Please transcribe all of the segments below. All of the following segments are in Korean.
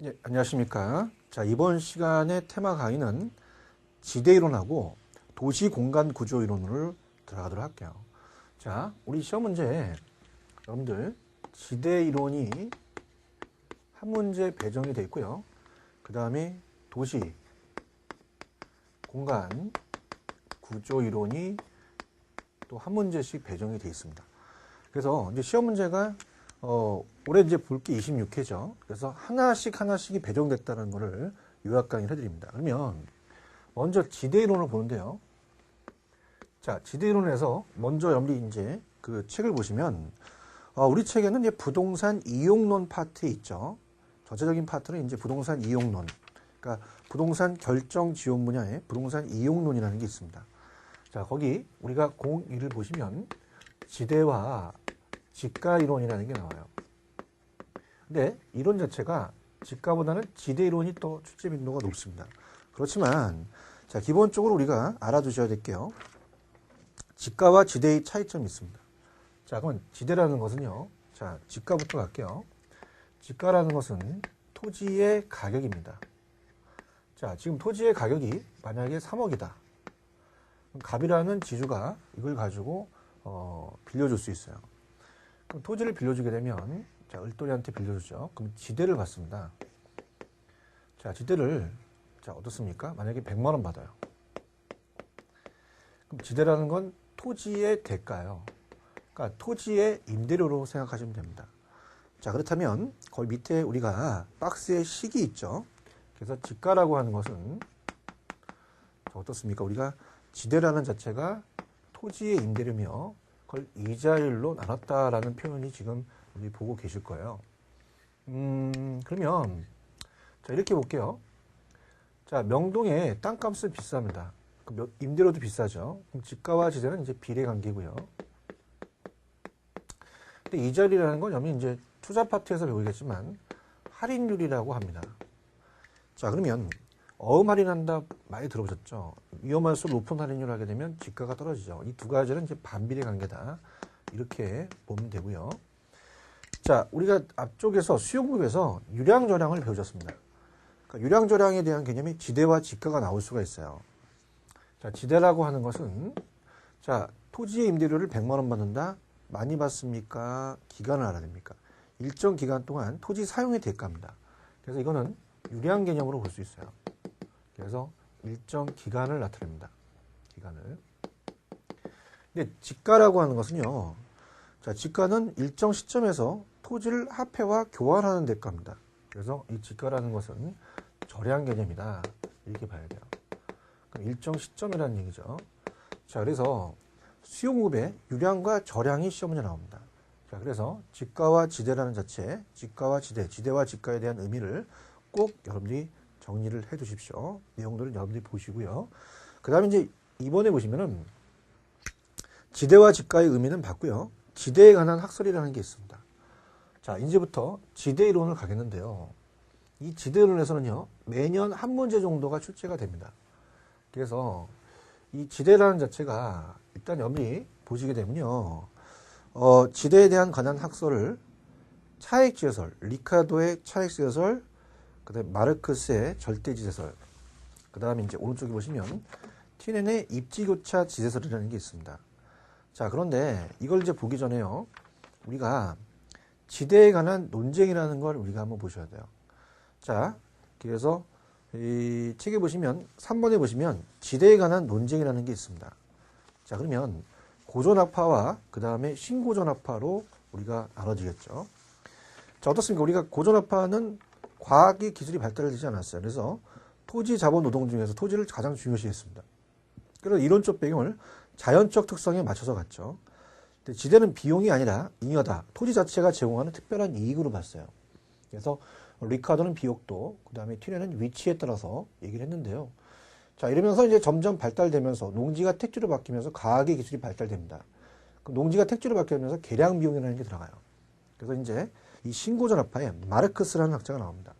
네, 안녕하십니까. 자, 이번 시간의 테마 강의는 지대이론하고 도시공간구조이론을 들어가도록 할게요. 자, 우리 시험 문제에 여러분들 지대이론이 한 문제 배정이 되어 있고요. 그 다음에 도시공간구조이론이 또 한 문제씩 배정이 되어 있습니다. 그래서 이제 시험 문제가 올해 이제 볼 게 26회죠. 그래서 하나씩이 배정됐다는 것을 요약 강의를 해드립니다. 그러면 먼저 지대이론을 보는데요. 자, 지대이론에서 먼저 여러분들이 이제 그 책을 보시면 우리 책에는 이제 부동산 이용론 파트에 있죠. 전체적인 파트는 이제 부동산 이용론, 그러니까 부동산 결정 지원 분야에 부동산 이용론이라는 게 있습니다. 자, 거기 우리가 01을 보시면 지대와 지가 이론이라는 게 나와요. 근데 이론 자체가 지가보다는 지대 이론이 또 출제 빈도가 높습니다. 그렇지만 자, 기본적으로 우리가 알아두셔야 될게요. 지가와 지대의 차이점이 있습니다. 자, 그럼 지대라는 것은요. 자, 지가부터 갈게요. 지가라는 것은 토지의 가격입니다. 자, 지금 토지의 가격이 만약에 3억이다. 갑이라는 지주가 이걸 가지고 빌려줄 수 있어요. 그럼 토지를 빌려주게 되면 자, 을돌이한테 빌려주죠. 그럼 지대를 받습니다. 자, 지대를 자, 어떻습니까? 만약에 100만 원 받아요. 그럼 지대라는 건 토지의 대가예요. 그러니까 토지의 임대료로 생각하시면 됩니다. 자, 그렇다면 거기 밑에 우리가 박스에 식이 있죠. 그래서 지가라고 하는 것은 어떻습니까? 우리가 지대라는 자체가 토지의 임대료며 그걸 이자율로 나눴다라는 표현이 지금 우리 보고 계실 거예요. 그러면 자, 이렇게 볼게요. 자, 명동에 땅값은 비쌉니다. 임대료도 비싸죠. 그럼 지가와 지대는 이제 비례 관계고요. 근데 이자율이라는 건 여러분이 이제 투자 파트에서 배우겠지만 할인율이라고 합니다. 자, 그러면 어음 할인한다 많이 들어보셨죠? 위험할수록 높은 할인율을 하게 되면 지가가 떨어지죠. 이 두 가지는 이제 반비례 관계다. 이렇게 보면 되고요. 자, 우리가 앞쪽에서 수용급에서 유량저량을 배우셨습니다. 그러니까 유량저량에 대한 개념이 지대와 지가가 나올 수가 있어요. 자, 지대라고 하는 것은 자, 토지의 임대료를 100만 원 받는다. 많이 받습니까? 기간을 알아야 됩니까? 일정 기간 동안 토지 사용의 대가입니다. 그래서 이거는 유량 개념으로 볼 수 있어요. 그래서 일정 기간을 나타냅니다. 기간을. 근데 지가라고 하는 것은요. 자, 지가는 일정 시점에서 토지를 합해와 교환하는 대가입니다. 그래서 이 지가라는 것은 절약 개념이다. 이렇게 봐야 돼요. 그럼 일정 시점이라는 얘기죠. 자, 그래서 수용급의 유량과 절약이 시험 문제 나옵니다. 자, 그래서 지가와 지대라는 자체, 지가와 지대, 지대와 지가에 대한 의미를 꼭 여러분들이 정리를 해 두십시오. 내용들은 여러분들이 보시고요. 그 다음에 이제 이번에 보시면은 지대와 지가의 의미는 봤고요. 지대에 관한 학설이라는 게 있습니다. 자, 이제부터 지대 이론을 가겠는데요. 이 지대 이론에서는요, 매년 한 문제 정도가 출제가 됩니다. 그래서 이 지대라는 자체가 일단 여러분이 보시게 되면요. 지대에 대한 관한 학설을 차익지대설, 리카도의 차익지대설, 그 다음에 마르크스의 절대지대설, 그 다음에 이제 오른쪽에 보시면 티넨의 입지교차 지대설이라는 게 있습니다. 자, 그런데 이걸 이제 보기 전에요. 우리가 지대에 관한 논쟁이라는 걸 우리가 한번 보셔야 돼요. 자, 그래서 이 책에 보시면 3번에 보시면 지대에 관한 논쟁이라는 게 있습니다. 자, 그러면 고전학파와 그 다음에 신고전학파로 우리가 나눠지겠죠. 자, 어떻습니까? 우리가 고전학파는 과학이 기술이 발달되지 않았어요. 그래서 토지 자본 노동 중에서 토지를 가장 중요시 했습니다. 그래서 이론적 배경을 자연적 특성에 맞춰서 갔죠. 근데 지대는 비용이 아니라 잉여다. 토지 자체가 제공하는 특별한 이익으로 봤어요. 그래서 리카도는 비옥도, 그 다음에 튀네는 위치에 따라서 얘기를 했는데요. 자, 이러면서 이제 점점 발달되면서 농지가 택지로 바뀌면서 과학의 기술이 발달됩니다. 그 농지가 택지로 바뀌면서 계량 비용이라는 게 들어가요. 그래서 이제 이 신고전학파에 마르크스라는 학자가 나옵니다.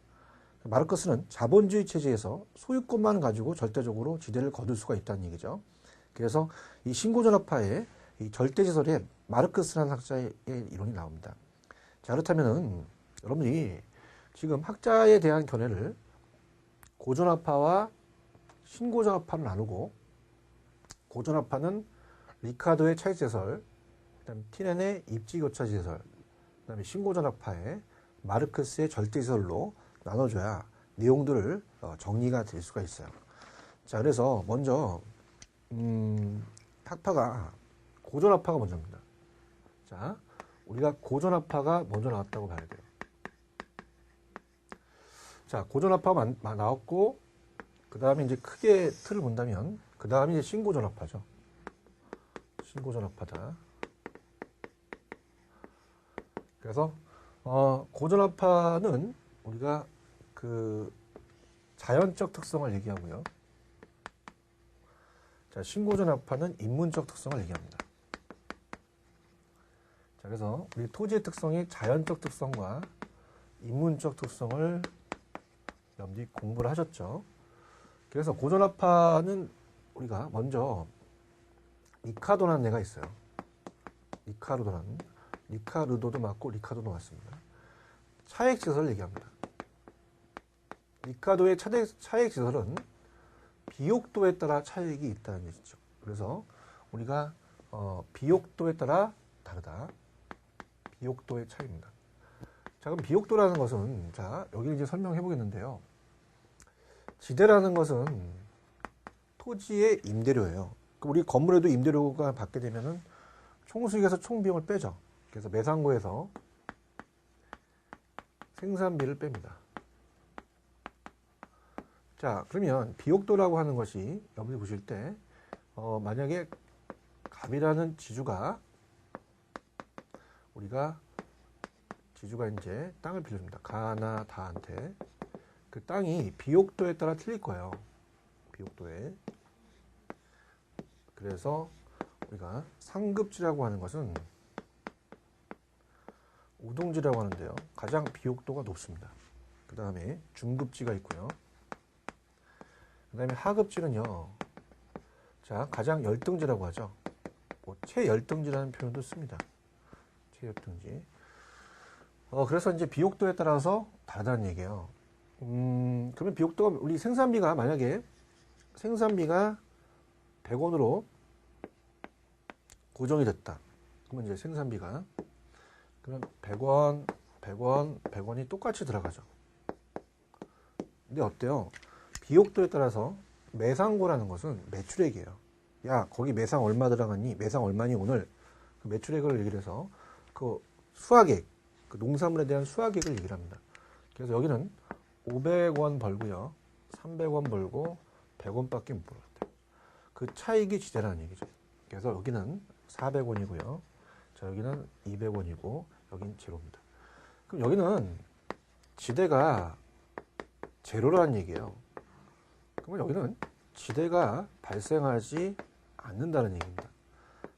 마르크스는 자본주의 체제에서 소유권만 가지고 절대적으로 지대를 거둘 수가 있다는 얘기죠. 그래서 이 신고전학파의 이 절대지설에 마르크스라는 학자의 이론이 나옵니다. 자, 그렇다면은 여러분들이 지금 학자에 대한 견해를 고전화파와 신고전화파로 나누고, 고전화파는 리카도의 차익재설, 그다음에 티넨의 입지교차지설, 그다음에 신고전화파의 마르크스의 절대지설로 나눠줘야 내용들을 정리가 될 수가 있어요. 자, 그래서 먼저 학파가 고전화파가 먼저입니다. 자, 우리가 고전화파가 먼저 나왔다고 봐야 돼요. 자, 고전화파가 나왔고, 그 다음에 이제 크게 틀을 본다면, 그 다음에 이제 신고전화파죠. 신고전화파다. 그래서, 고전화파는 우리가 그 자연적 특성을 얘기하고요. 자, 신고전화파는 인문적 특성을 얘기합니다. 자, 그래서 우리 토지의 특성이 자연적 특성과 인문적 특성을 염두에 공부를 하셨죠. 그래서 고전화파는 우리가 먼저 리카도라는 애가 있어요. 리카르도도 맞고 리카도도 맞습니다. 차액지설을 얘기합니다. 리카도의 차액지설은 비옥도에 따라 차액이 있다는 얘기죠. 그래서 우리가 비옥도에 따라 다르다. 비옥도의 차이입니다. 자, 그럼 비옥도라는 것은, 자, 여기 이제 설명해 보겠는데요. 지대라는 것은 토지의 임대료예요. 우리 건물에도 임대료가 받게 되면은 총수익에서 총비용을 빼죠. 그래서 매상고에서 생산비를 뺍니다. 자, 그러면 비옥도라고 하는 것이 여러분이 보실 때 만약에 갑이라는 지주가 이제 땅을 빌려줍니다. 가나 다한테. 그 땅이 비옥도에 따라 틀릴 거예요. 비옥도에. 그래서 우리가 상급지라고 하는 것은 우동지라고 하는데요. 가장 비옥도가 높습니다. 그 다음에 중급지가 있고요. 그 다음에 하급지는요. 자, 가장 열등지라고 하죠. 최열등지라는 표현도 씁니다. 최열등지. 그래서 이제 비옥도에 따라서 다르다는 얘기예요. 그러면 비옥도가 우리 생산비가 만약에 생산비가 100원으로 고정이 됐다. 그러면 이제 생산비가 그럼 100원이 똑같이 들어가죠. 근데 어때요? 비옥도에 따라서 매상고라는 것은 매출액이에요. 야, 거기 매상 얼마 들어갔니? 매상 얼마니 오늘? 그 매출액을 얘기를 해서 그 수확액, 그 농산물에 대한 수확액을 얘기를 합니다. 그래서 여기는 500원 벌고요. 300원 벌고 100원밖에 못 벌었대요. 그 차익이 지대라는 얘기죠. 그래서 여기는 400원이고요. 자, 여기는 200원이고 여기는 제로입니다. 그럼 여기는 지대가 제로라는 얘기예요. 그러면 여기는 지대가 발생하지 않는다는 얘기입니다.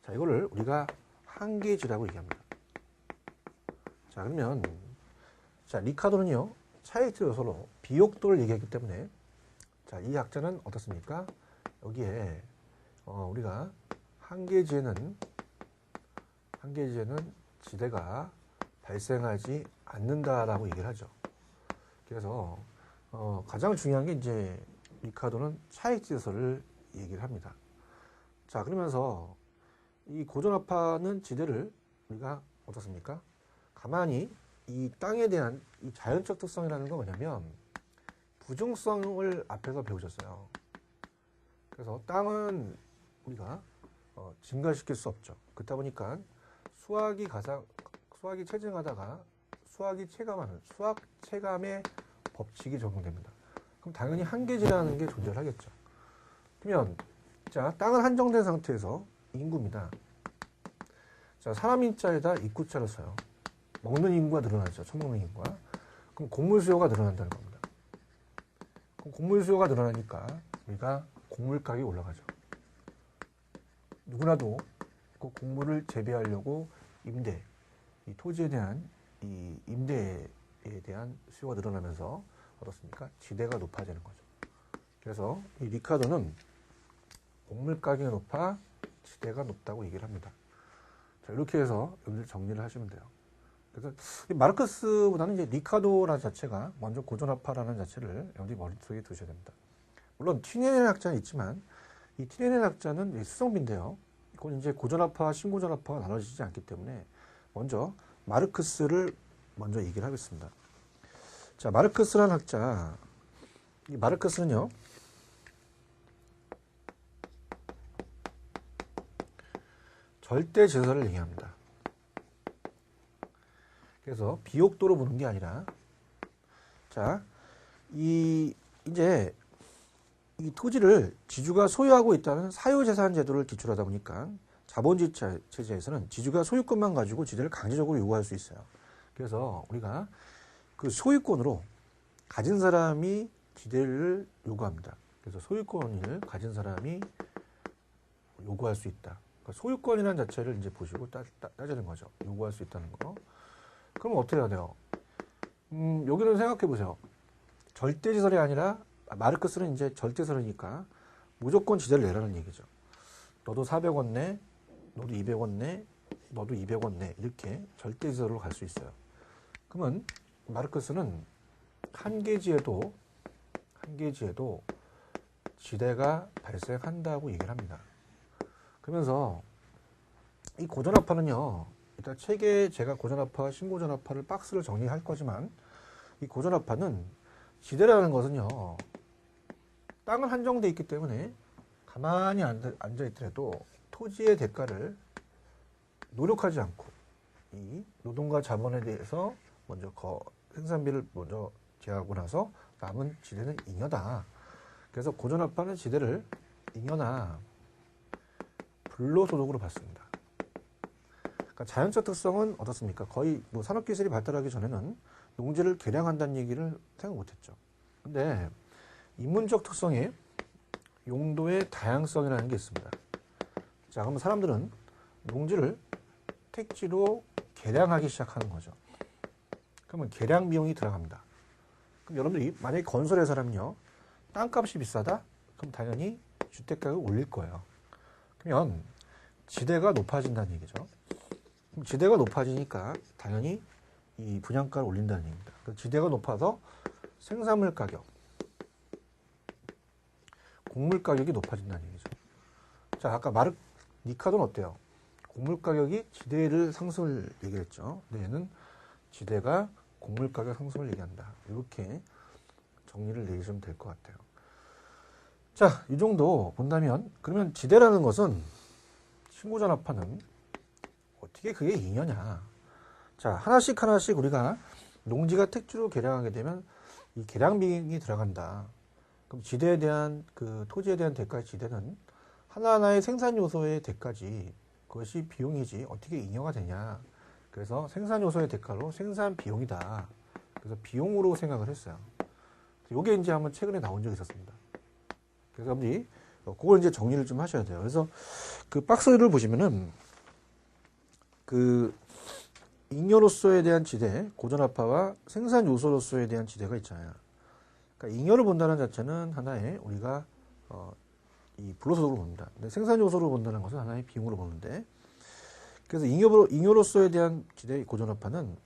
자, 이거를 우리가 한계지라고 얘기합니다. 자, 그러면 자, 리카도는요. 차익지 요소로 비옥도를 얘기했기 때문에 자, 이 학자는 어떻습니까? 여기에 우리가 한계지에는 지대가 발생하지 않는다라고 얘기를 하죠. 그래서 가장 중요한 게 이제 리카도는 차익지에서를 얘기를 합니다. 자, 그러면서 이 고전화파는 지대를 우리가 어떻습니까? 가만히 이 땅에 대한 이 자연적 특성이라는 건 뭐냐면 부중성을 앞에서 배우셨어요. 그래서 땅은 우리가 증가시킬 수 없죠. 그렇다 보니까 수확이 체증하다가 수확이 체감하는 수확 체감의 법칙이 적용됩니다. 그럼 당연히 한계지라는 게 존재를 하겠죠. 그러면 자, 땅은 한정된 상태에서 인구입니다. 자, 사람 인자에다 입구자를 써요. 먹는 인구가 늘어나죠. 처먹는 인구가. 그럼 곡물 수요가 늘어난다는 겁니다. 그럼 곡물 수요가 늘어나니까 우리가 곡물 가격이 올라가죠. 누구나도 그 곡물을 재배하려고 이 토지에 대한 이 임대에 대한 수요가 늘어나면서 어떻습니까? 지대가 높아지는 거죠. 그래서 이 리카도는 곡물 가격이 높아 지대가 높다고 얘기를 합니다. 자, 이렇게 해서 여러분들 정리를 하시면 돼요. 그래서 이 마르크스보다는 이제 리카도라는 자체가 먼저 고전화파라는 자체를 여러분들이 머릿속에 두셔야 됩니다. 물론 티네넨 학자는 있지만 이 티네넨 학자는 수성비인데요. 이건 이제 고전화파와 신고전화파가 나눠지지 않기 때문에 먼저 마르크스를 먼저 얘기를 하겠습니다. 자, 마르크스라는 학자, 이 마르크스는요, 절대 질서를 얘기합니다. 그래서 비옥도로 보는 게 아니라, 자, 이제 이 토지를 지주가 소유하고 있다는 사유재산 제도를 기초로 하다 보니까 자본주의 체제에서는 지주가 소유권만 가지고 지대를 강제적으로 요구할 수 있어요. 그래서 우리가 그 소유권으로 가진 사람이 지대를 요구합니다. 그래서 소유권을 가진 사람이 요구할 수 있다. 그러니까 소유권이라는 자체를 이제 보시고 따지는 거죠. 요구할 수 있다는 거. 그럼 어떻게 해야 돼요? 여기는 생각해 보세요. 절대지설이 아니라 마르크스는 이제 절대설이니까 무조건 지대를 내라는 얘기죠. 너도 400원 내, 너도 200원 내, 너도 200원 내 이렇게 절대지설로 갈 수 있어요. 그러면 마르크스는 한계지에도 지대가 발생한다고 얘기를 합니다. 그러면서 이 고전화파는요, 일단 책에 제가 고전화파와 신고전화파를 박스를 정리할 거지만 이 고전화파는 지대라는 것은요, 땅은 한정돼 있기 때문에 가만히 앉아 있더라도 토지의 대가를 노력하지 않고 이 노동과 자본에 대해서 먼저 생산비를 먼저 제하고 나서 남은 지대는 잉여다. 그래서 고전화파는 지대를 잉여나 불로소득으로 받습니다. 그러니까 자연적 특성은 어떻습니까? 거의 뭐 산업기술이 발달하기 전에는 농지를 개량한다는 얘기를 생각 못했죠. 근데 인문적 특성에 용도의 다양성이라는 게 있습니다. 자, 그러면 사람들은 농지를 택지로 개량하기 시작하는 거죠. 그러면 개량 비용이 들어갑니다. 그럼 여러분들이 만약에 건설회사라면요, 땅값이 비싸다? 그럼 당연히 주택가격을 올릴 거예요. 그러면 지대가 높아진다는 얘기죠. 그럼 지대가 높아지니까 당연히 이 분양가를 올린다는 얘기입니다. 지대가 높아서 생산물 가격, 곡물 가격이 높아진다는 얘기죠. 자, 아까 니카도는 어때요? 곡물 가격이 지대를 상승을 얘기했죠. 근데 얘는 지대가 곡물 가격 상승을 얘기한다. 이렇게 정리를 내리시면 될 것 같아요. 자, 이 정도 본다면, 그러면 지대라는 것은 신고전화파는 어떻게 그게 잉여냐? 자, 하나씩 우리가 농지가 택지로 개량하게 되면 이 개량 비용이 들어간다. 그럼 지대에 대한 그 토지에 대한 대가의 지대는 하나하나의 생산 요소의 대가지, 그것이 비용이지 어떻게 잉여가 되냐? 그래서 생산 요소의 대가로 생산 비용이다. 그래서 비용으로 생각을 했어요. 이게 이제 한번 최근에 나온 적이 있었습니다. 그래서 여러분들이 그걸 이제 정리를 좀 하셔야 돼요. 그래서 그 박스를 보시면은 그 잉여로서에 대한 지대, 고전화파와 생산 요소로서에 대한 지대가 있잖아요. 그러니까 잉여를 본다는 자체는 하나의 우리가 이 불로소득으로 봅니다. 근데 생산 요소로 본다는 것은 하나의 비용으로 보는데, 그래서 잉여로서에 대한 지대 고전화파는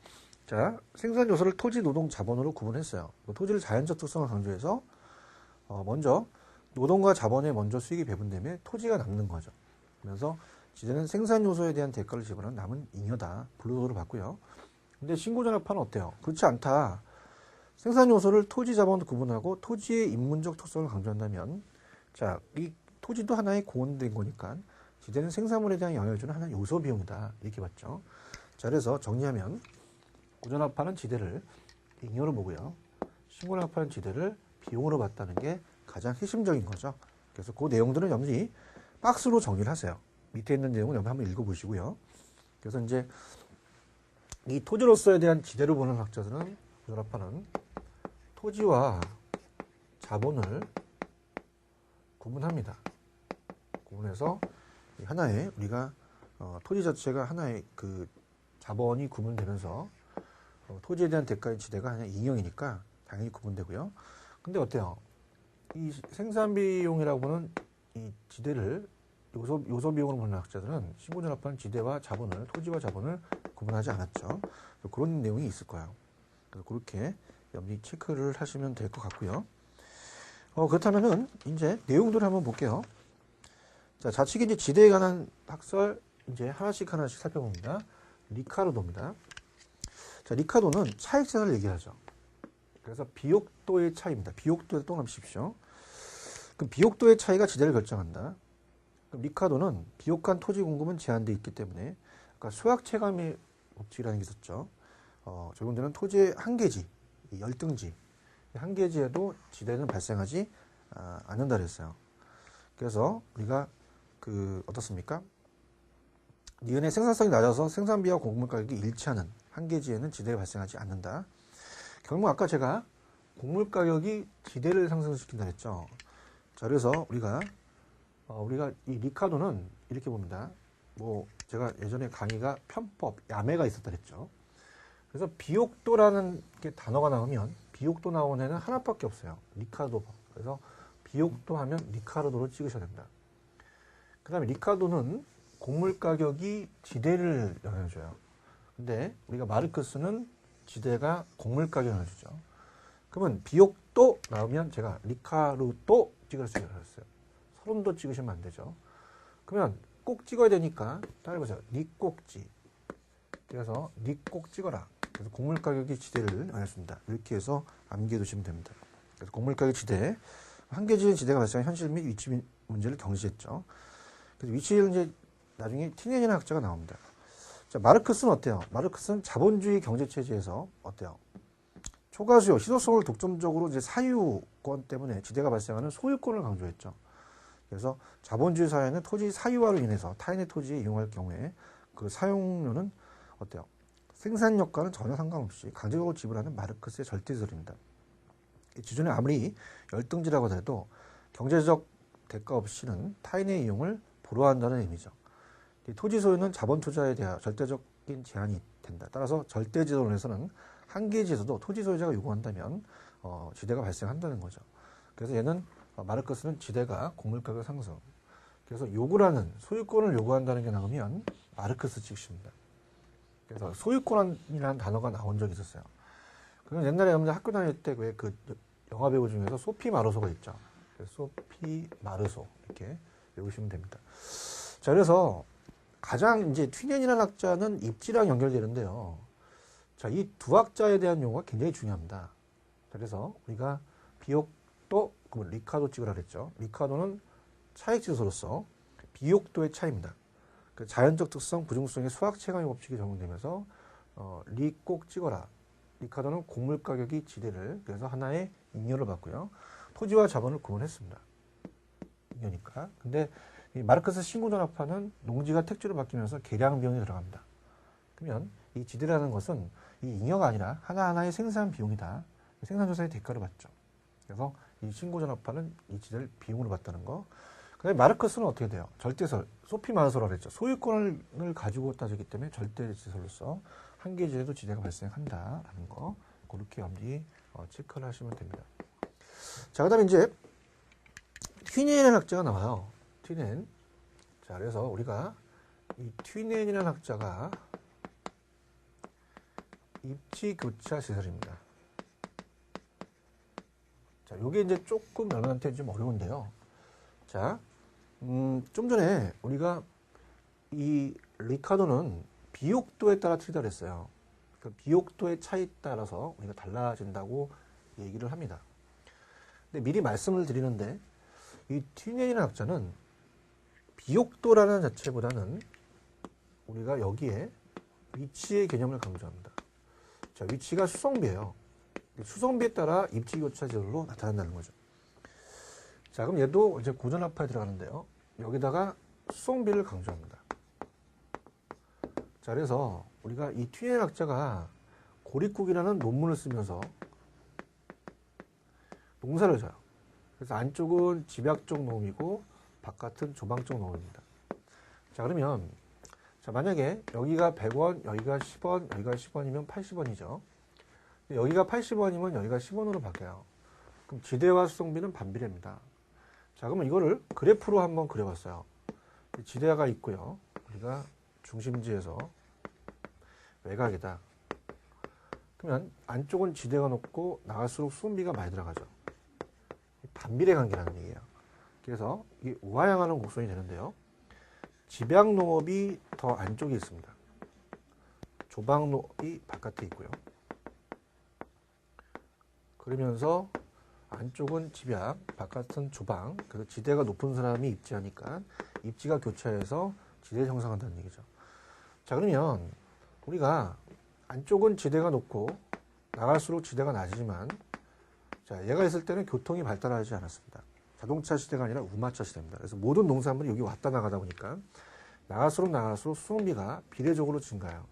자, 생산 요소를 토지, 노동, 자본으로 구분했어요. 토지를 자연적 특성을 강조해서 먼저 노동과 자본에 먼저 수익이 배분되면 토지가 남는 거죠. 그래서 지대는 생산 요소에 대한 대가를 지불하는 남은 잉여다. 불로소득으로 봤고요. 근데 신고전화파는 어때요? 그렇지 않다. 생산 요소를 토지, 자본으로 구분하고 토지의 인문적 특성을 강조한다면, 자, 이 토지도 하나의 공헌된 거니까 지대는 생산물에 대한 영향을 주는 하나의 요소 비용이다. 이렇게 봤죠. 자, 그래서 정리하면 고전화파는 지대를 잉여로 보고요. 신고전화파는 지대를 비용으로 봤다는 게 가장 핵심적인 거죠. 그래서 그 내용들은 여러분이 박스로 정리를 하세요. 밑에 있는 내용은 여러분 한번 읽어보시고요. 그래서 이제 이 토지로서에 대한 지대를 보는 학자들은 고전화파는 토지와 자본을 구분합니다. 구분해서 하나의 우리가 토지 자체가 하나의 그 자본이 구분되면서 토지에 대한 대가의 지대가 하나의 잉여이니까 당연히 구분되고요. 근데 어때요? 이 생산 비용이라고 보는 이 지대를 요소 비용으로 보는 학자들은 신고전압하는 지대와 자본을, 토지와 자본을 구분하지 않았죠. 그런 내용이 있을 거예요. 그래서 그렇게 염리 체크를 하시면 될 것 같고요. 그렇다면은 이제 내용들을 한번 볼게요. 자, 좌측에 이제 지대에 관한 학설 이제 하나씩 살펴봅니다. 리카르도입니다. 자, 리카르도는 차익재산을 얘기하죠. 그래서 비옥도의 차이입니다. 비옥도에 또 남십시오. 그럼 비옥도의 차이가 지대를 결정한다. 그럼 리카르도는 비옥한 토지 공급은 제한되어 있기 때문에 아까 수학 체감의 법칙이라는 게 있었죠. 적용되는 토지의 한계지, 열등지, 한계지에도 지대는 발생하지 않는다 그랬어요. 그래서 우리가 어떻습니까? 니은의 생산성이 낮아서 생산비와 공급 가격이 일치하는 한계지에는 지대가 발생하지 않는다. 결국 아까 제가 곡물 가격이 지대를 상승시킨다 했죠. 자, 그래서 우리가 이 리카르도는 이렇게 봅니다. 제가 예전에 강의가 편법, 야매가 있었다 했죠. 그래서 비옥도라는 게 단어가 나오면 비옥도 나오는 애는 하나밖에 없어요. 리카르도. 그래서 비옥도 하면 리카르도로 찍으셔야 됩니다. 그 다음에 리카르도는 곡물 가격이 지대를 영향해줘요. 근데 우리가 마르크스는 지대가 곡물 가격을 영향해주죠. 그러면 비옥도 나오면 제가 리카르도 찍을 수 있어요. 서른도 찍으시면 안 되죠. 그러면 꼭 찍어야 되니까 따라해보세요. 니 꼭 찍. 그래서 니 꼭 찍어라. 그래서 곡물 가격이 지대를 영향했습니다. 이렇게 해서 암기해 두시면 됩니다. 그래서 곡물 가격 지대, 한계지의 지대가 발생한 현실 및 위치 문제를 경시했죠. 그래서 위치를 이제 나중에 티네니라는 학자가 나옵니다. 자, 마르크스는 어때요? 마르크스는 자본주의 경제체제에서 어때요? 초과수요, 희소성을 독점적으로 이제 사유권 때문에 지대가 발생하는 소유권을 강조했죠. 그래서 자본주의 사회는 토지 사유화로 인해서 타인의 토지에 이용할 경우에 그 사용료는 어때요? 생산력과는 전혀 상관없이 강제적으로 지불하는 마르크스의 절대설입니다. 기존에 아무리 열등지라고 해도 경제적 대가 없이는 타인의 이용을 불허한다는 의미죠. 토지 소유는 자본 투자에 대한 절대적인 제한이 된다. 따라서 절대지도론에서는 한계지에서도 토지 소유자가 요구한다면 지대가 발생한다는 거죠. 그래서 얘는 마르크스는 지대가 곡물가격 상승. 그래서 요구라는 소유권을 요구한다는 게 나오면 마르크스 찍습니다. 그래서 소유권이라는 단어가 나온 적이 있었어요. 그럼 옛날에 여러분들 학교 다닐 때 왜 그 영화 배우 중에서 소피 마르소가 있죠. 소피 마르소 이렇게 외우시면 됩니다. 자, 그래서 가장 이제 튀넨이라는 학자는 입지랑 연결되는데요. 자, 이 두 학자에 대한 용어가 굉장히 중요합니다. 그래서 우리가 비옥도, 리카르도 찍으라 그랬죠. 리카르도는 차익 지수로서 비옥도의 차이입니다. 그 자연적 특성, 부중성의 수학 체감의 법칙이 적용되면서 리 꼭 찍어라. 리카르도는 곡물 가격이 지대를 그래서 하나의 잉여를 받고요. 토지와 자본을 구분했습니다. 잉여니까. 근데 이 마르크스 신고전압하는 농지가 택지로 바뀌면서 계량 비용이 들어갑니다. 그러면 이 지대라는 것은 이 잉여가 아니라 하나하나의 생산 비용이다. 생산조사의 대가를 받죠. 그래서 이 신고전압하는 이 지대를 비용으로 받다는 거. 그다음에 마르크스는 어떻게 돼요? 절대설, 소피 마르소라고 했죠. 소유권을 가지고 따지기 때문에 절대지설로서 한계지대도 지대가 발생한다라는 거. 그렇게 염리 체크를 하시면 됩니다. 자, 그 다음에 이제 튀넨이라는 학자가 나와요. 튀넨. 자, 그래서 우리가 이 튀넨이라는 학자가 입지교차 시설입니다. 자, 요게 이제 조금 여러분한테 좀 어려운데요. 자, 좀 전에 우리가 이 리카르도는 비옥도에 따라 틀리다 그랬어요. 그 비옥도의 차이에 따라서 우리가 달라진다고 얘기를 합니다. 근데 미리 말씀을 드리는데 이 튀넨이라는 학자는 비옥도라는 자체보다는 우리가 여기에 위치의 개념을 강조합니다. 자, 위치가 수성비예요. 수성비에 따라 입지교차 제도로 나타난다는 거죠. 자, 그럼 얘도 이제 고전압파에 들어가는데요. 여기다가 수성비를 강조합니다. 자, 그래서 우리가 이 튀넨 학자가 고립국이라는 논문을 쓰면서 농사를 져요. 그래서 안쪽은 집약적 농이고 바깥은 조방적 농입니다. 자, 그러면 자, 만약에 여기가 100원, 여기가 10원, 여기가 10원이면 80원이죠. 여기가 80원이면 여기가 10원으로 바뀌어요. 그럼 지대와 수성비는 반비례입니다. 자, 그러면 이거를 그래프로 한번 그려봤어요. 지대가 있고요. 우리가 중심지에서 외곽이다. 그러면 안쪽은 지대가 높고 나갈수록 수은비가 많이 들어가죠. 반비례 관계라는 얘기예요. 그래서 이게 우하향하는 곡선이 되는데요. 집약농업이 더 안쪽에 있습니다. 조방농업이 바깥에 있고요. 그러면서 안쪽은 집약, 바깥은 조방. 그래서 지대가 높은 사람이 입지하니까 입지가 교차해서 지대를 형성한다는 얘기죠. 자, 그러면 우리가 안쪽은 지대가 높고 나갈수록 지대가 낮지만, 자, 얘가 있을 때는 교통이 발달하지 않았습니다. 자동차 시대가 아니라 우마차 시대입니다. 그래서 모든 농산물이 여기 왔다 나가다 보니까 나갈수록 수송비가 비례적으로 증가해요.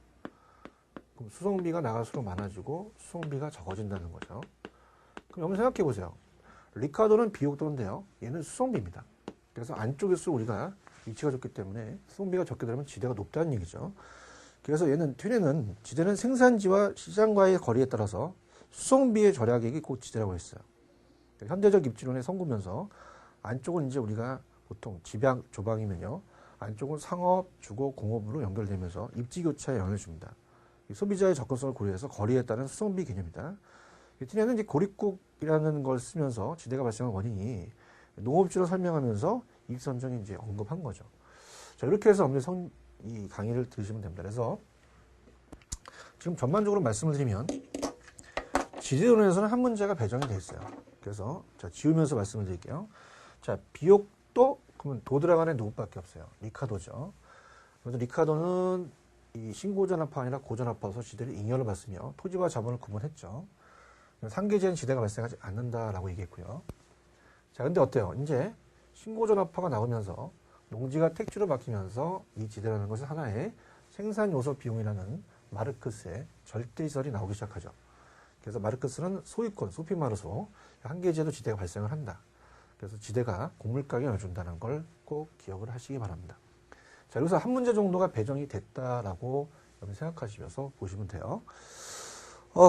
그럼 수송비가 나갈수록 많아지고 수송비가 적어진다는 거죠. 그럼 여러분 생각해 보세요. 리카도는 비옥도인데요. 얘는 수송비입니다. 그래서 안쪽일수록 우리가 위치가 좋기 때문에 수송비가 적게 되면 지대가 높다는 얘기죠. 그래서 얘는 튀네는 지대는 생산지와 시장과의 거리에 따라서 수송비의 절약액이 곧 지대라고 했어요. 현대적 입지론에 선구면서 안쪽은 이제 우리가 보통 집약 조방이면요. 안쪽은 상업, 주거, 공업으로 연결되면서 입지 교차에 영향을 줍니다. 소비자의 접근성을 고려해서 거리에 따른 수송비 개념이다. 튀네는 이제 고립국이라는 걸 쓰면서 지대가 발생한 원인이 농업지로 설명하면서 이익선정에 이제 언급한 거죠. 자, 이렇게 해서 이 강의를 들으시면 됩니다. 그래서 지금 전반적으로 말씀을 드리면 지대론에서는 한 문제가 배정이 되어 있어요. 그래서 자, 지우면서 말씀을 드릴게요. 자, 비옥도 그러면 도 들어가는 누구밖에 없어요. 리카도죠. 그래서 리카도는 이 신고전압파가 아니라 고전압파로서 지대를 잉여를 받으며 토지와 자본을 구분했죠. 상계지에는 지대가 발생하지 않는다라고 얘기했고요. 자, 근데 어때요? 이제 신고전압파가 나오면서 농지가 택지로 바뀌면서 이 지대라는 것은 하나의 생산 요소 비용이라는 마르크스의 절대시설이 나오기 시작하죠. 그래서 마르크스는 소유권, 소피마르소, 한계지에도 지대가 발생을 한다. 그래서 지대가 곡물가격에 영향을 준다는 걸 꼭 기억을 하시기 바랍니다. 자, 여기서 한 문제 정도가 배정이 됐다라고 생각하시면서 보시면 돼요.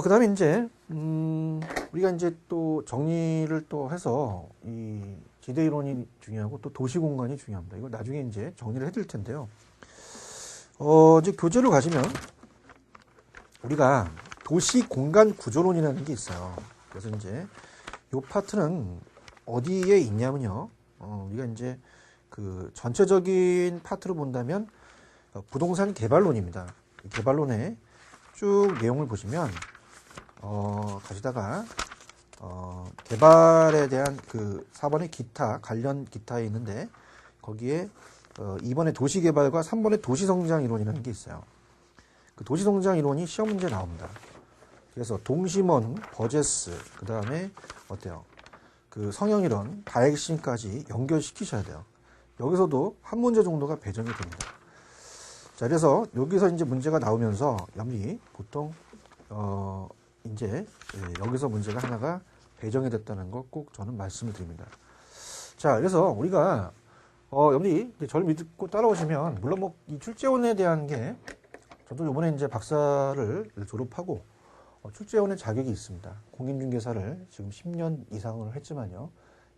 그 다음에 이제, 우리가 이제 또 정리를 또 해서 이 지대 이론이 중요하고 또 도시 공간이 중요합니다. 이걸 나중에 이제 정리를 해드릴 텐데요. 이제 교재로 가시면 우리가 도시 공간 구조론이라는 게 있어요. 그래서 이제 이 파트는 어디에 있냐면요. 우리가 이제 그 전체적인 파트로 본다면 부동산 개발론입니다. 개발론에 쭉 내용을 보시면 가시다가 개발에 대한 그 4번의 기타 관련 기타에 있는데 거기에 2번의 도시개발과 3번의 도시성장 이론이라는 게 있어요. 그 도시성장 이론이 시험 문제에 나옵니다. 그래서 동심원, 버제스, 그 다음에 어때요? 그 성형이론, 다핵심까지 연결시키셔야 돼요. 여기서도 한 문제 정도가 배정이 됩니다. 자, 그래서 여기서 이제 문제가 나오면서 여러분이 보통 이제 여기서 문제가 하나가 배정이 됐다는 걸 꼭 저는 말씀을 드립니다. 자, 그래서 우리가 여러분이 저를 믿고 따라오시면 물론 뭐 이 출제원에 대한 게 저도 이번에 이제 박사를 졸업하고 출제원의 자격이 있습니다. 공인중개사를 지금 10년 이상을 했지만요.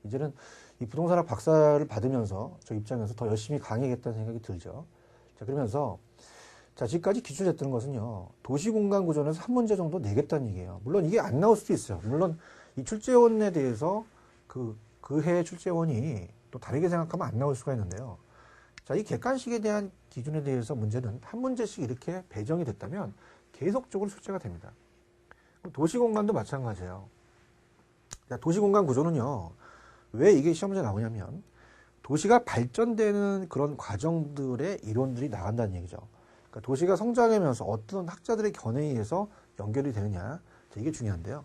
이제는 이 부동산학 박사를 받으면서 저 입장에서 더 열심히 강의하겠다는 생각이 들죠. 자, 그러면서 자, 지금까지 기출했던 것은요. 도시공간 구조에서 한 문제 정도 내겠다는 얘기예요. 물론 이게 안 나올 수도 있어요. 물론 이 출제원에 대해서 그 해 출제원이 또 다르게 생각하면 안 나올 수가 있는데요. 자, 이 객관식에 대한 기준에 대해서 문제는 한 문제씩 이렇게 배정이 됐다면 계속적으로 출제가 됩니다. 도시공간도 마찬가지예요. 자, 도시공간 구조는요. 왜 이게 시험 문제 나오냐면 도시가 발전되는 그런 과정들의 이론들이 나간다는 얘기죠. 그러니까 도시가 성장하면서 어떤 학자들의 견해에 의해서 연결이 되느냐. 자, 이게 중요한데요.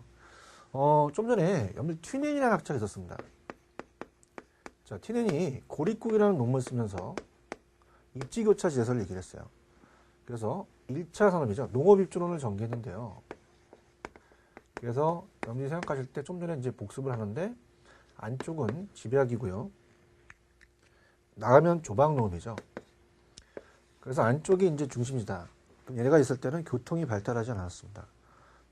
좀 전에 여러분들 튀넨이라는 학자가 있었습니다. 자, 튀넨이 고립국이라는 논문을 쓰면서 입지교차 지대설을 얘기를 했어요. 그래서 1차 산업이죠. 농업입주론을 전개했는데요. 그래서 여러분들이 생각하실 때 좀 전에 이제 복습을 하는데 안쪽은 집약이고요. 나가면 조방농업이죠. 그래서 안쪽이 이제 중심지다. 그럼 얘네가 있을 때는 교통이 발달하지 않았습니다.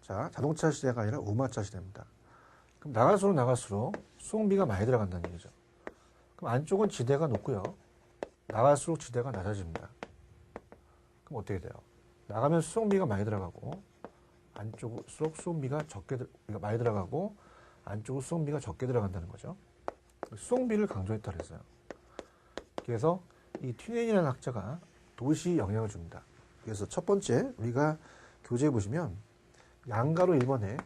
자, 자동차 시대가 아니라 우마차 시대입니다. 그럼 나갈수록 수송비가 많이 들어간다는 얘기죠. 그럼 안쪽은 지대가 높고요. 나갈수록 지대가 낮아집니다. 그럼 어떻게 돼요? 나가면 수송비가 많이 들어가고 안쪽일수록 수송비가 많이 들어가고 안쪽으로 수송비가 적게 들어간다는 거죠. 수송비를 강조했다 그랬어요. 그래서 이 튜넨이라는 학자가 도시 영향을 줍니다. 그래서 첫 번째 우리가 교재에 보시면 양가로 1번에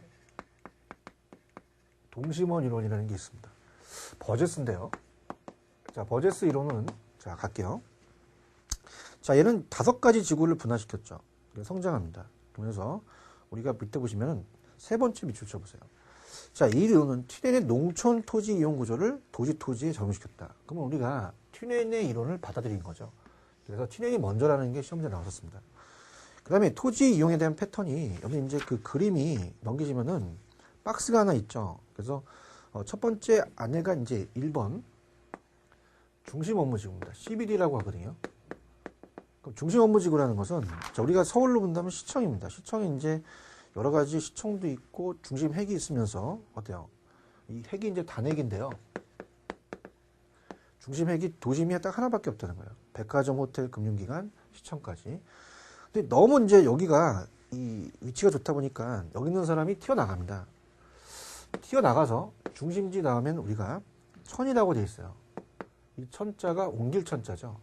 동심원 이론이라는 게 있습니다. 버제스인데요. 자, 버제스 이론은 자 갈게요. 자, 얘는 5가지 지구를 분화시켰죠. 성장합니다. 그러면서 우리가 밑에 보시면 세 번째 밑줄 쳐보세요. 자, 이 이론은 튜넨의 농촌 토지 이용 구조를 도시 토지에 적용시켰다. 그러면 우리가 튜넨의 이론을 받아들인 거죠. 그래서 튜넨이 먼저라는 게 시험지에 나왔었습니다. 그 다음에 토지 이용에 대한 패턴이 여기 이제 그 그림이 넘기시면은 박스가 하나 있죠. 그래서 첫 번째 안에가 이제 1번 중심 업무지구입니다. CBD라고 하거든요. 그럼 중심 업무지구라는 것은 자, 우리가 서울로 본다면 시청입니다. 시청이 이제 여러 가지 시청도 있고 중심 핵이 있으면서 어때요? 이 핵이 이제 단핵인데요. 중심 핵이 도심이 딱 하나밖에 없다는 거예요. 백화점, 호텔, 금융기관, 시청까지. 근데 너무 이제 여기가 이 위치가 좋다 보니까 여기 있는 사람이 튀어나갑니다. 튀어나가서 중심지 나오면 우리가 천이라고 돼 있어요. 이 천자가 옮길 천자죠.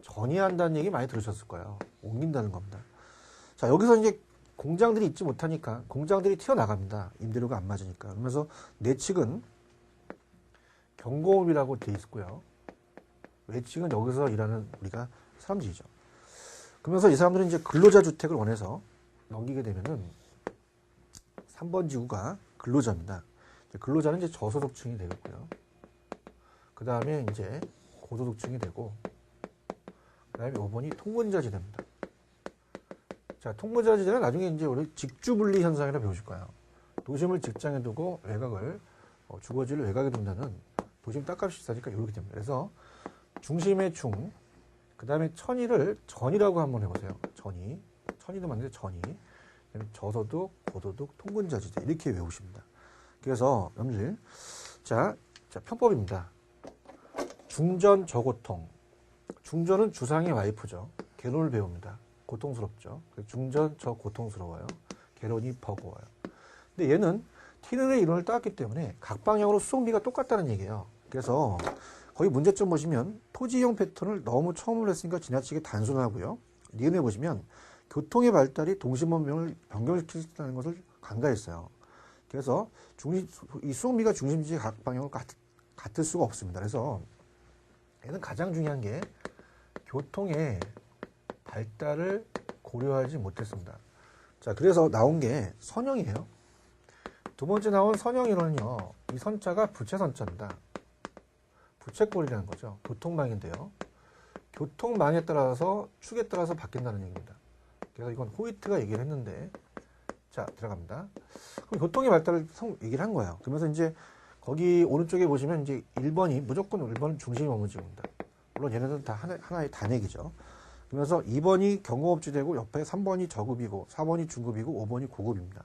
전이한다는 얘기 많이 들으셨을 거예요. 옮긴다는 겁니다. 자, 여기서 이제 공장들이 있지 못하니까 공장들이 튀어나갑니다. 임대료가 안 맞으니까. 그러면서 내측은 경공업이라고 돼 있고요. 외측은 여기서 일하는 우리가 사람들이죠. 그러면서 이 사람들은 이제 근로자 주택을 원해서 넘기게 되면은 3번 지구가 근로자입니다. 근로자는 이제 저소득층이 되겠고요. 그 다음에 이제 고소득층이 되고, 그 다음에 5번이 통근자지대입니다. 자, 통근자지대는 나중에 이제 우리 직주분리 현상이라 배우실 거예요. 도심을 직장에 두고 외곽을, 주거지를 외곽에 둔다는 도심 땅값이 비싸니까 이렇게 됩니다. 그래서 중심의 중, 그 다음에 천이를 전이라고 한번 해보세요. 전이. 천이도 맞는데 전이. 저소득, 고소득, 통근자지대. 이렇게 외우십니다. 그래서 여러분들, 자, 편법입니다. 중전, 저고통. 중전은 주상의 와이프죠. 개론을 배웁니다. 고통스럽죠. 중전, 저 고통스러워요. 개론이 버거워요. 근데 얘는 튜넨의 이론을 따왔기 때문에 각 방향으로 수송비가 똑같다는 얘기예요. 그래서 거기 문제점 보시면 토지 이용 패턴을 너무 처음으로 했으니까 지나치게 단순하고요. 니은에 보시면 교통의 발달이 동심원명을 변경시키는 것을 간과했어요. 그래서 이 수송비가 중심지 각 방향으로 같을 수가 없습니다. 그래서 얘는 가장 중요한 게 교통의 발달을 고려하지 못했습니다. 자, 그래서 나온 게 선형이에요. 두 번째 나온 선형이론은요, 이 선자가 부채선자입니다. 부채꼴이라는 거죠. 교통망인데요. 교통망에 따라서 축에 따라서 바뀐다는 얘기입니다. 그래서 이건 호이트가 얘기를 했는데, 자, 들어갑니다. 그럼 교통의 발달을 얘기를 한 거예요. 그러면서 이제 거기 오른쪽에 보시면 이제 1번이 무조건 1번은 중심 업무지구입니다. 물론 얘네들은 다 하나의 단핵이죠. 그러면서 2번이 경공업지대고 옆에 3번이 저급이고 4번이 중급이고 5번이 고급입니다.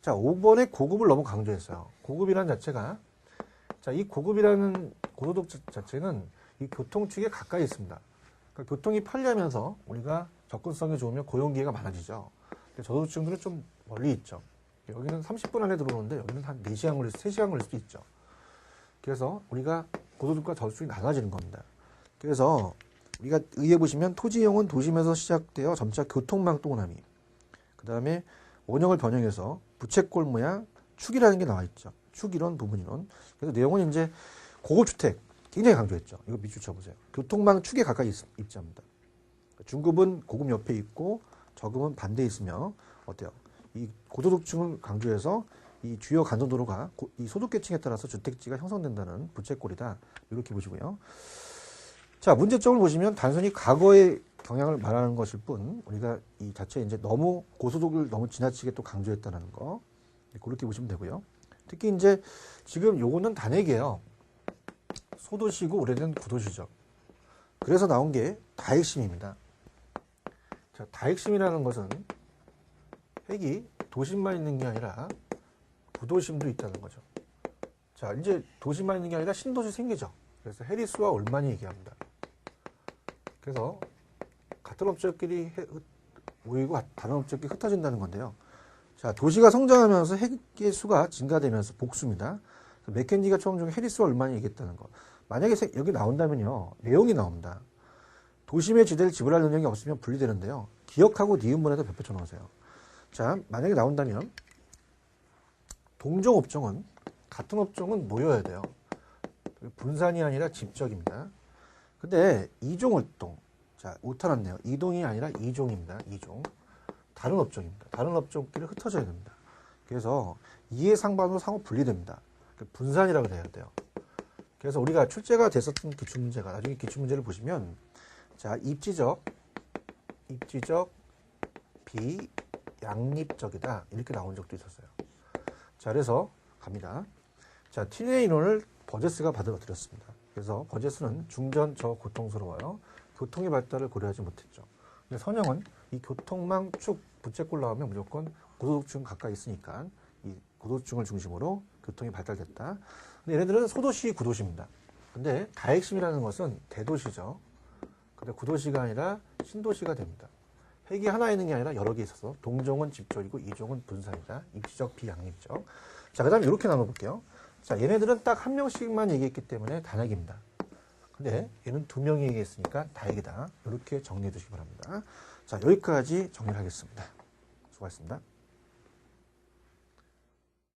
자, 5번의 고급을 너무 강조했어요. 고급이라는 자체가, 자, 이 고급이라는 고소득 자체는 이 교통축에 가까이 있습니다. 그러니까 교통이 편리하면서 우리가 접근성이 좋으면 고용기회가 많아지죠. 근데 저소득층들은 좀 멀리 있죠. 여기는 30분 안에 들어오는데 여기는 한 4시간 걸릴 3시간 걸릴 수도 있죠. 그래서 우리가 고소득과 저소득이 나눠지는 겁니다. 그래서 우리가 의에 보시면 토지 이용은 도심에서 시작되어 점차 교통망 동남이, 그 다음에 원형을 변형해서 부채꼴 모양 축이라는 게 나와 있죠. 축이론, 부분이론. 그래서 내용은 이제 고급주택 굉장히 강조했죠. 이거 밑줄 쳐보세요. 교통망 축에 가까이 입지합니다. 중급은 고급 옆에 있고 저급은 반대에 있으며 어때요? 이 고소득층을 강조해서 이 주요 간선도로가 이 소득계층에 따라서 주택지가 형성된다는 부채꼴이다. 이렇게 보시고요. 자, 문제점을 보시면 단순히 과거의 경향을 말하는 것일 뿐 우리가 이 자체에 이제 너무 고소득을 너무 지나치게 또 강조했다는 거 그렇게 보시면 되고요. 특히 이제 지금 요거는 단핵이에요. 소도시고 오래된 구도시죠. 그래서 나온 게 다핵심입니다. 자, 다핵심이라는 것은 핵이 도심만 있는 게 아니라 구도심도 있다는 거죠. 자, 이제 도심만 있는 게 아니라 신도시 생기죠. 그래서 해리스와 올만이 얘기합니다. 그래서 같은 업체끼리 모이고 다른 업체끼리 흩어진다는 건데요. 자, 도시가 성장하면서 핵의 수가 증가되면서 복수입니다. 맥켄지가 처음 중에 해리스가 얼마나 얘기했다는 거. 만약에 여기 나온다면요. 내용이 나옵니다. 도심의 지대를 지불할 능력이 없으면 분리되는데요. 기억하고 니은문에다 몇 표 쳐놓으세요. 자, 만약에 나온다면 동종 업종은 같은 업종은 모여야 돼요. 분산이 아니라 집적입니다. 근데 이종활동, 자, 오타났네요. 이동이 아니라 이종입니다. 이종. 다른 업종입니다. 다른 업종끼리 흩어져야 됩니다. 그래서 이해 상반으로 상호 분리됩니다. 분산이라고 돼야 돼요. 그래서 우리가 출제가 됐었던 기출문제가 나중에 기출문제를 보시면 자, 입지적, 비양립적이다. 이렇게 나온 적도 있었어요. 자, 그래서 갑니다. 자, 틴의 인원을 버제스가 받아들였습니다. 그래서 버제스는 중전 저고통스러워요. 교통의 발달을 고려하지 못했죠. 근데 선영은 이 교통망 축 부채꼴 나오면 무조건 고도층 가까이 있으니까 이 고도층을 중심으로 교통이 발달됐다. 근데 얘네들은 소도시, 구도시입니다. 근데 가핵심이라는 것은 대도시죠. 근데 구도시가 아니라 신도시가 됩니다. 핵이 하나 있는 게 아니라 여러 개 있어서 동종은 집적이고 이종은 분산이다. 입지적, 비양립적. 자, 그 다음에 이렇게 나눠볼게요. 자, 얘네들은 딱 한 명씩만 얘기했기 때문에 단핵입니다. 근데 얘는 두 명이 얘기했으니까 다핵이다. 이렇게 정리해 두시기 바랍니다. 자, 여기까지 정리를 하겠습니다. 수고하셨습니다.